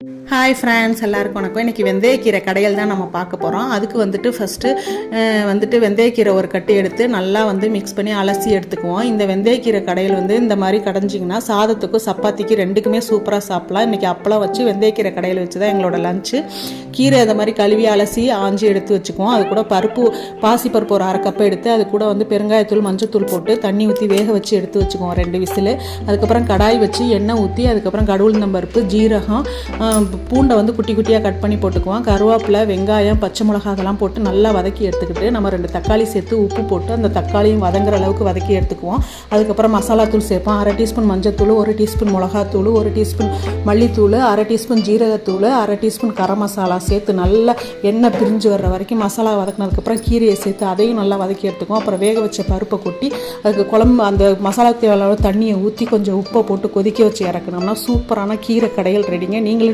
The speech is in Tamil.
ஹாய் ஃப்ரெண்ட்ஸ், எல்லாருக்கும் வணக்கம். இன்றைக்கி வெந்தயக்கீரை கடையில் தான் நம்ம பார்க்க போகிறோம். அதுக்கு வந்துட்டு ஃபஸ்ட்டு வெந்தயக்கீரை ஒரு கட்டி எடுத்து நல்லா மிக்ஸ் பண்ணி அலசி எடுத்துக்குவோம். இந்த வெந்தயக்கீரை கடையில் இந்த மாதிரி கடைஞ்சிங்கன்னா சாதத்துக்கும் சப்பாத்திக்கு ரெண்டுக்குமே சூப்பராக சாப்பிட்லாம். இன்றைக்கி அப்பளம் வச்சு வெந்தயக்கீரை கடையில் வச்சு தான் எங்களோட லஞ்சு. கீரை அதை மாதிரி கழுவி அலசி ஆஞ்சி எடுத்து வச்சுக்குவோம். அது கூட பாசிப்பருப்பு ஒரு அரை கப் எடுத்து அது கூட பெருங்காயத்தூள் மஞ்சத்தூள் போட்டு தண்ணி ஊற்றி வேக வச்சு எடுத்து வச்சுக்குவோம் 2 விசில். அதுக்கப்புறம் கடாய் வச்சு எண்ணெய் ஊற்றி அதுக்கப்புறம் கடவுளுந்தம்பருப்பு, ஜீரகம், பூண்டை குட்டி குட்டியாக கட் பண்ணி போட்டுக்குவோம். கருவேப்பிலை, வெங்காயம், பச்சை மிளகாய் அதெல்லாம் போட்டு நல்லா வதக்கி எடுத்துக்கிட்டு நம்ம 2 தக்காளி சேர்த்து உப்பு போட்டு அந்த தக்காளியும் வதங்குற அளவுக்கு வதக்கி எடுத்துக்குவோம். அதுக்கப்புறம் மசாலா தூள் சேர்ப்போம். 1/2 டீஸ்பூன் மஞ்சத்தூள், 1 டீஸ்பூன் மிளகாத்தூள், 1 டீஸ்பூன் மல்லித்தூள், 1/2 டீஸ்பூன் ஜீரகத்தூள், 1/2 டீஸ்பூன் கரம் மசாலா சேர்த்து நல்லா எண்ணெய் பிரிஞ்சு வர்ற வரைக்கும் மசாலா வதக்கினதுக்கப்புறம் கீரையை சேர்த்து அதையும் நல்லா வதக்கி எடுத்துக்குவோம். அப்புறம் வேக வச்ச பருப்பை கொட்டி அதுக்கு குழம்பு அந்த மசாலா தேவையான தண்ணியை ஊற்றி கொஞ்சம் உப்பை போட்டு கொதிக்க வச்சு இறக்கணும்னா சூப்பரான கீரை கடையில் ரெடிங்க. நீங்களும்